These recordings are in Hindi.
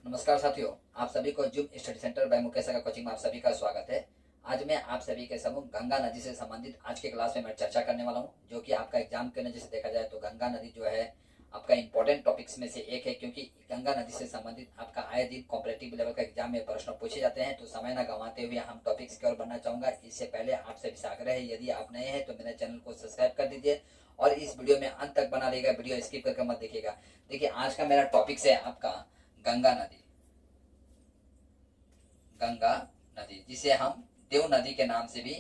नमस्कार साथियों, आप सभी को Zoom study centre by Mukesh का कोचिंग में आप सभी का स्वागत है। आज मैं आप सभी के समूह गंगा नदी से संबंधित आज के क्लास में मैं चर्चा करने वाला हूं, जो कि आपका एग्जाम के नजर से देखा जाए तो गंगा नदी जो है आपका इंपॉर्टेंट टॉपिक्स में से एक है, क्योंकि गंगा नदी से संबंधित आपका आए दिन कॉम्पिटेटिव लेवल का एग्जाम में प्रश्न पूछे जाते हैं। तो समय न गंवाते हुए हम टॉपिक्स की ओर बढ़ना चाहूंगा। इससे पहले आपसे भी आग्रह है, यदि आप नए हैं तो मेरे चैनल को सब्सक्राइब कर दीजिए और इस वीडियो में अंत तक बना रहिएगा, वीडियो स्किप करके मत देखिएगा। देखिए, आज का मेरा टॉपिक्स है आपका गंगा नदी। गंगा नदी, जिसे हम देव नदी के नाम से भी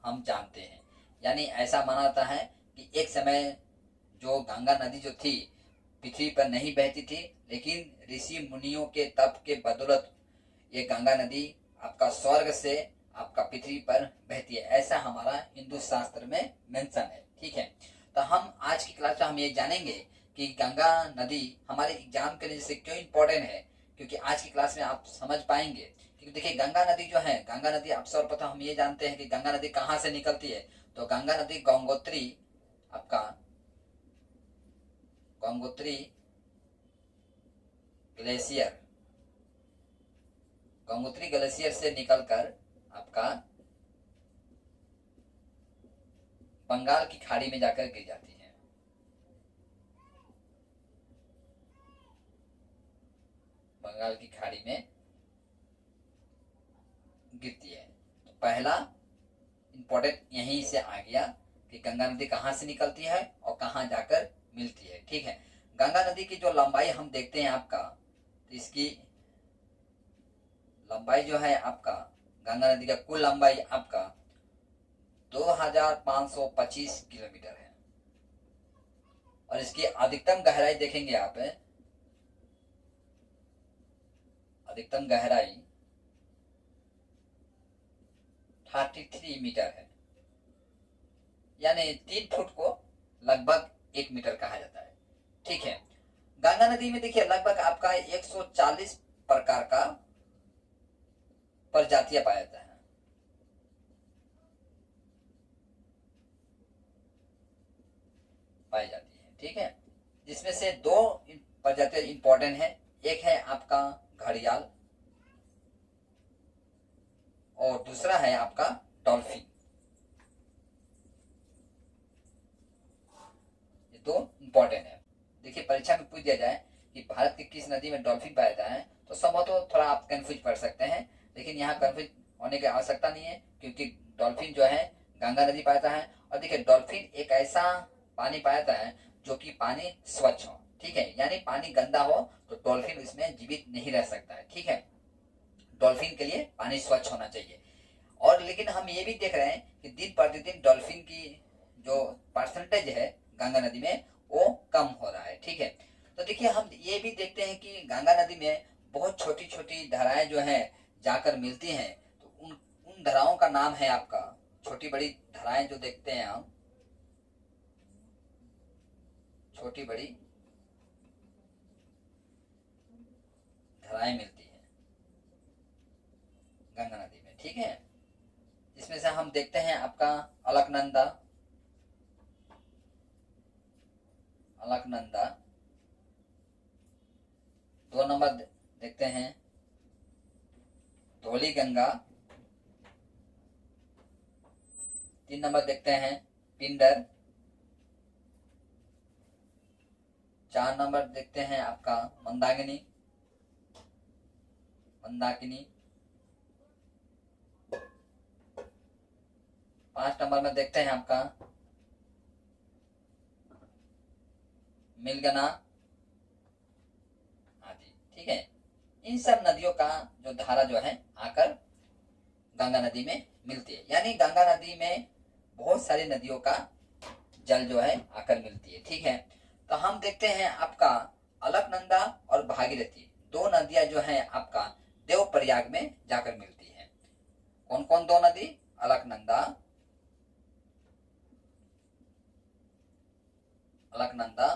हम जानते हैं। यानी ऐसा माना जाता है कि एक समय जो गंगा नदी जो थी पृथ्वी पर नहीं बहती थी, लेकिन ऋषि मुनियों के तप के बदौलत ये गंगा नदी आपका स्वर्ग से आपका पृथ्वी पर बहती है, ऐसा हमारा हिंदू शास्त्र में मेंशन है। ठीक है, तो हम आज की क्लास में हम ये जानेंगे कि गंगा नदी हमारे एग्जाम के लिए जैसे क्यों इम्पोर्टेंट है, क्योंकि आज की क्लास में आप समझ पाएंगे। क्योंकि देखिए, गंगा नदी जो है, गंगा नदी आप सर्वप्रथम हम ये जानते हैं कि गंगा नदी कहाँ से निकलती है। तो गंगा नदी गंगोत्री आपका गंगोत्री ग्लेशियर, गंगोत्री ग्लेशियर से निकलकर आपका बंगाल की खाड़ी में जाकर गिर जाती है। बंगाल की खाड़ी में गिरती है। तो पहला इंपॉर्टेंट यहीं से आ गया कि गंगा नदी कहाँ से निकलती है और कहाँ जाकर मिलती है। ठीक है, गंगा नदी की जो लंबाई हम देखते हैं आपका, तो इसकी लंबाई जो है आपका, गंगा नदी का कुल लंबाई आपका 2525 किलोमीटर है। और इसकी अधिकतम गहराई देखेंगे आप, अधिकतम गहराई 33 मीटर है। यानी 3 फुट को लगभग 1 मीटर कहा जाता है। ठीक है, गंगा नदी में देखिए लगभग आपका 140 प्रकार का प्रजातियां पाया जाता है। पाई जाती है। ठीक है, जिसमें से 2 प्रजातियां इंपॉर्टेंट है। एक है आपका घड़ियाल और दूसरा है आपका डॉल्फिन। ये 2 इंपॉर्टेंट है। देखिए, परीक्षा में पूछ दिया जाए कि भारत की किस नदी में डॉल्फिन पाया जाता है, तो संभवतः थोड़ा आप कंफ्यूज कर सकते हैं, लेकिन यहाँ कंफ्यूज होने की आवश्यकता नहीं है, क्योंकि डॉल्फिन जो है गंगा नदी पाया जाता है। और देखिए, डॉल्फिन एक ऐसा पानी पाया जाता है जो कि पानी स्वच्छ हो। ठीक है, यानी पानी गंदा हो तो डॉल्फिन इसमें जीवित नहीं रह सकता है। ठीक है, डॉल्फिन के लिए पानी स्वच्छ होना चाहिए। और लेकिन हम ये भी देख रहे हैं कि दिन प्रतिदिन डॉल्फिन की जो परसेंटेज है गंगा नदी में वो कम हो रहा है। ठीक है, तो देखिए, हम ये भी देखते हैं कि गंगा नदी में बहुत छोटी छोटी धाराएं जो हैं जाकर मिलती हैं। तो उन धाराओं का नाम है आपका, छोटी बड़ी धाराएं जो देखते हैं हम, छोटी बड़ी धाराएं मिलती है गंगा नदी में। ठीक है, इसमें से हम देखते हैं आपका अलकनंदा, अलकनंदा 2 नंबर देखते हैं धौली गंगा, 3 नंबर देखते हैं पिंडर, 4 नंबर देखते हैं आपका मंदाकिनी, मंदाकिनी, 5 नंबर में देखते हैं आपका मिलगना आदि। ठीक है, इन सब नदियों का जो धारा जो है आकर गंगा नदी में मिलती है। यानी गंगा नदी में बहुत सारी नदियों का जल जो है आकर मिलती है। ठीक है, तो हम देखते हैं आपका अलकनंदा और भागीरथी 2 नदियां जो है आपका देवप्रयाग में जाकर मिलती है। कौन कौन 2 नदी? अलकनंदा, अलकनंदा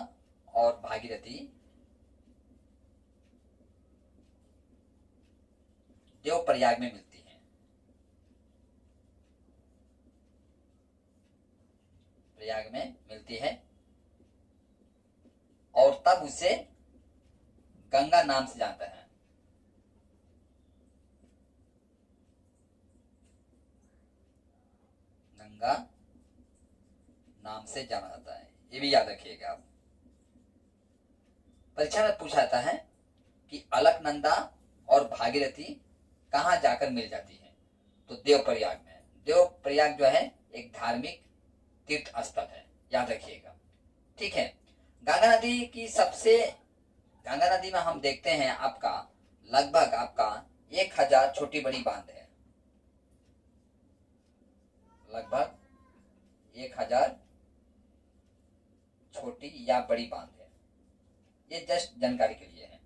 और भागीरथी देवप्रयाग में मिलती है। प्रयाग में मिलती है और तब उसे गंगा नाम से जानता है। गंगा नाम से जाना जाता है, ये भी याद रखिएगा आप। परीक्षा में पूछा जाता है कि अलकनंदा और भागीरथी कहाँ जाकर मिल जाती है, तो देवप्रयाग में। देवप्रयाग जो है एक धार्मिक तीर्थ स्थल है, याद रखिएगा। ठीक है, गंगा नदी की सबसे, गंगा नदी में हम देखते हैं आपका लगभग आपका 1000 छोटी बड़ी बांध है, लगभग 1000 छोटी या बड़ी बांध है। ये जस्ट जानकारी के लिए है,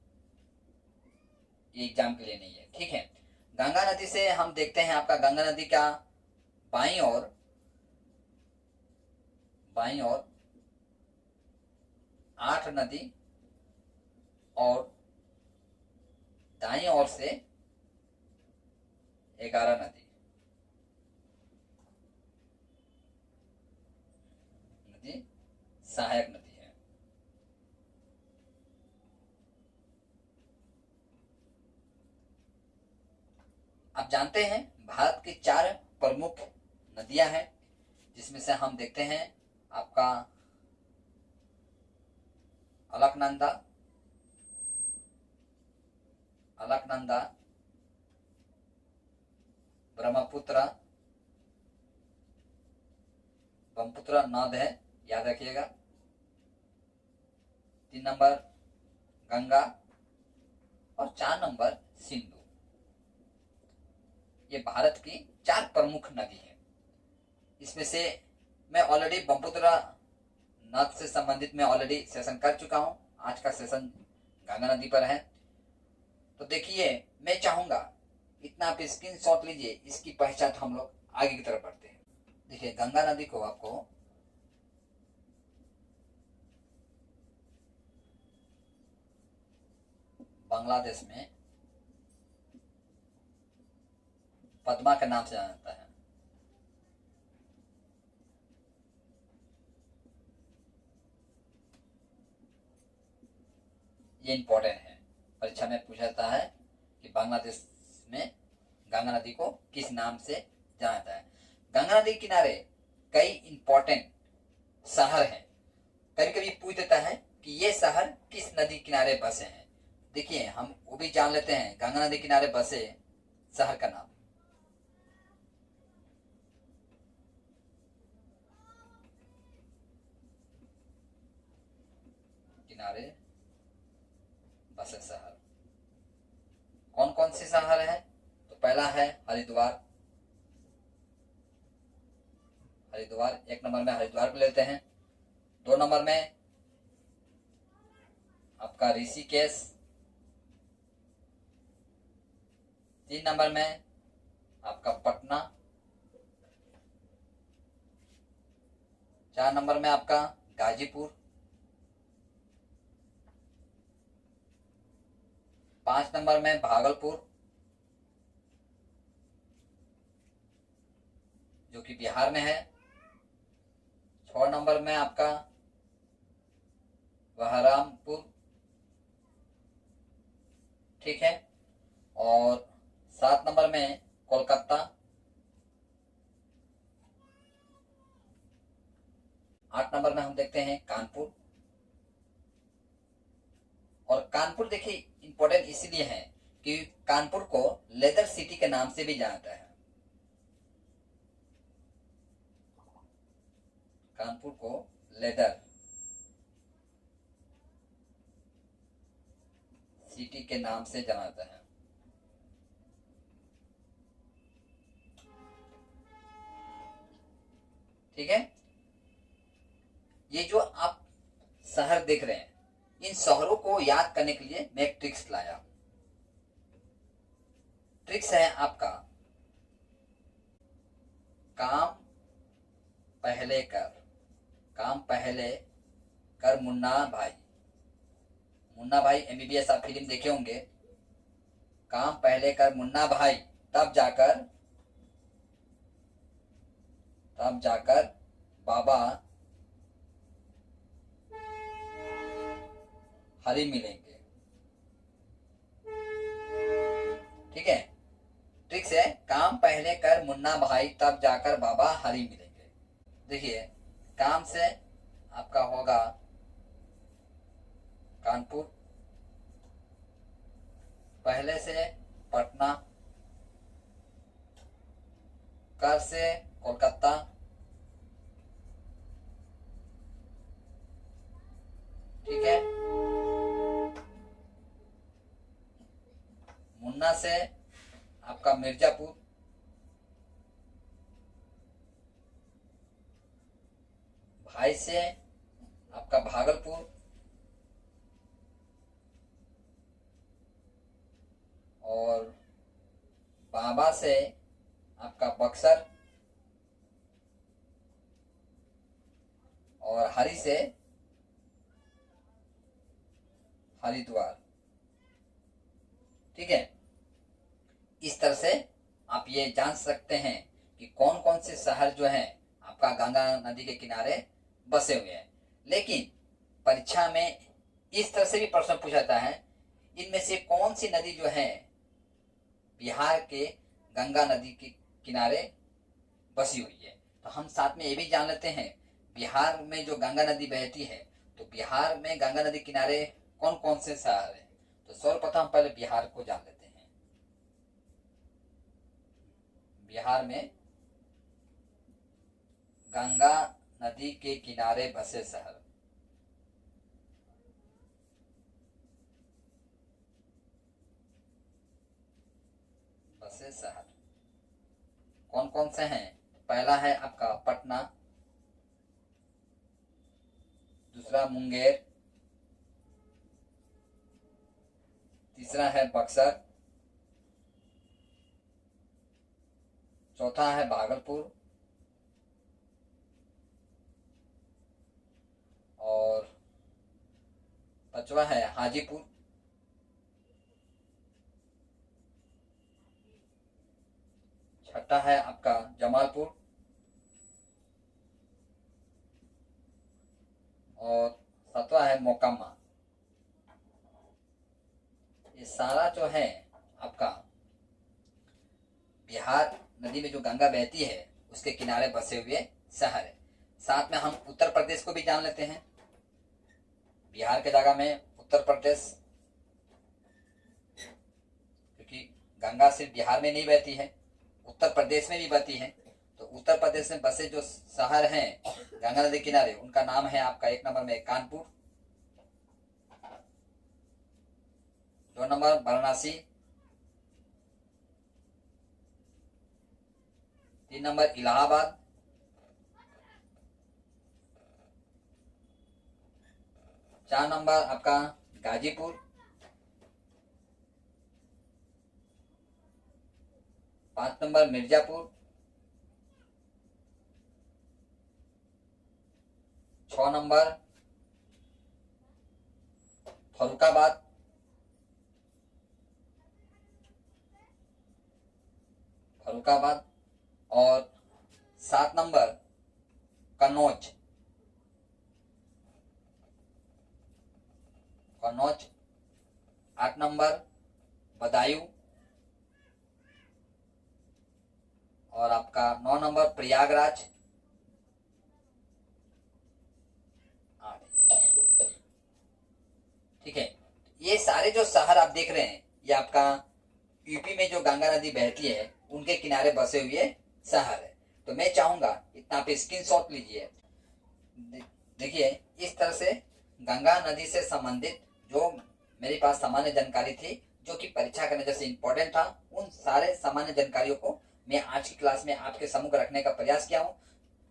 ये एग्जाम के लिए नहीं है। ठीक है, गंगा नदी से हम देखते हैं आपका गंगा नदी का बाईं ओर 8 नदी और दाईं ओर से 11 नदी सहायक नदी है। आप जानते हैं भारत की 4 प्रमुख नदियां हैं, जिसमें से हम देखते हैं आपका अलकनंदा, ब्रह्मपुत्र नद है, याद रखिएगा। 3 नंबर गंगा और 4 नंबर सिंधु। ये भारत की 4 प्रमुख नदी है। इसमें से मैं ऑलरेडी ब्रह्मपुत्र नद से संबंधित मैं ऑलरेडी सेशन कर चुका हूं। आज का सेशन गंगा नदी पर है। तो देखिए, मैं चाहूंगा इतना आप स्क्रीन शॉट लीजिए, इसकी पहचान हम लोग आगे की तरफ बढ़ते हैं। देखिए, गंगा नदी को आपको बांग्लादेश में पद्मा के नाम से जाना जाता है। ये इंपॉर्टेंट है, परीक्षा में पूछा जाता है कि बांग्लादेश में गंगा नदी को किस नाम से जाना जाता है। गंगा नदी के किनारे कई इंपॉर्टेंट शहर हैं। कभी कभी पूछ देता है कि ये शहर किस नदी किनारे बसे हैं। देखिए, हम वो भी जान लेते हैं गंगा नदी किनारे बसे शहर का नाम। किनारे बसे शहर कौन कौन से शहर हैं? तो पहला है हरिद्वार। 1 नंबर में हरिद्वार को लेते हैं। 2 नंबर में आपका ऋषिकेश। 3 नंबर में आपका पटना। 4 नंबर में आपका गाजीपुर। 5 नंबर में भागलपुर, जो कि बिहार में है। 6 नंबर में आपका बहरामपुर। ठीक है, और 7 नंबर में कोलकाता। 8 नंबर में हम देखते हैं कानपुर। और कानपुर देखिए इंपॉर्टेंट इसीलिए है कि कानपुर को लेदर सिटी के नाम से भी जाना जाता है। कानपुर को लेदर सिटी के नाम से जाना जाता है। ठीक है, ये जो आप शहर देख रहे हैं, इन शहरों को याद करने के लिए मैं एक ट्रिक्स लाया। ट्रिक्स है आपका काम पहले कर। काम पहले कर मुन्ना भाई। मुन्ना भाई एमबीबीएस आप फिल्म देखे होंगे। काम पहले कर मुन्ना भाई, तब जाकर बाबा हरी मिलेंगे। ठीक है, ट्रिक्स है काम पहले कर मुन्ना भाई, तब जाकर बाबा हरी मिलेंगे। देखिए, काम से आपका होगा कानपुर, पहले से पटना, कर से कोलकाता, ठीक है। मुन्ना से आपका मिर्जापुर, भाई से आपका भागलपुर, और बाबा से आपका बक्सर, और हरि से हरिद्वार, ठीक है। इस तरह से आप ये जान सकते हैं कि कौन कौन से शहर जो हैं आपका गंगा नदी के किनारे बसे हुए हैं। लेकिन परीक्षा में इस तरह से भी प्रश्न पूछा जाता है, इनमें से कौन सी नदी जो है बिहार के गंगा नदी के किनारे बसी हुई है। तो हम साथ में ये भी जान लेते हैं, बिहार में जो गंगा नदी बहती है, तो बिहार में गंगा नदी किनारे कौन कौन से शहर हैं। तो सर्वप्रथम पहले बिहार को जान लेते हैं। बिहार में गंगा नदी के किनारे बसे शहर, बसे शहर कौन कौन से हैं। पहला है आपका पटना, दूसरा मुंगेर, तीसरा है बक्सर, चौथा है भागलपुर, और पांचवा है हाजीपुर, छठा है आपका जमालपुर, और सातवां है मोकामा। ये सारा जो है आपका बिहार नदी में जो गंगा बहती है उसके किनारे बसे हुए शहर है। साथ में हम उत्तर प्रदेश को भी जान लेते हैं। बिहार के जगह में उत्तर प्रदेश, क्योंकि गंगा सिर्फ बिहार में नहीं बहती है, उत्तर प्रदेश में भी बहती है। तो उत्तर प्रदेश में बसे जो शहर हैं गंगा नदी किनारे, उनका नाम है आपका 1 नंबर में Kanpur, 2 number Varanasi, 3 number Allahabad, 4 number आपका गाजीपुर, 5 नंबर मिर्जापुर, 6 नंबर फरुखाबाद, और 7 नंबर कन्नौज, 8 नंबर बदायूं, और आपका 9 नंबर प्रयागराज। ठीक है, ये सारे जो शहर आप देख रहे हैं ये आपका यूपी में जो गंगा नदी बहती है उनके किनारे बसे हुए शहर है। तो मैं चाहूंगा इतना पे स्क्रीनशॉट लीजिए। देखिए, इस तरह से गंगा नदी से संबंधित जो मेरे पास सामान्य जानकारी थी जो कि परीक्षा के नजर से इंपॉर्टेंट था, उन सारे सामान्य जानकारियों को मैं आज की क्लास में आपके सम्मुख रखने का प्रयास किया हूँ,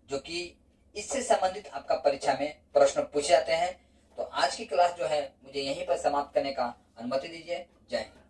जो कि इससे संबंधित आपका परीक्षा में प्रश्न पूछे जाते हैं। तो आज की क्लास जो है मुझे यहीं पर समाप्त करने का अनुमति दीजिए। जय हिंद।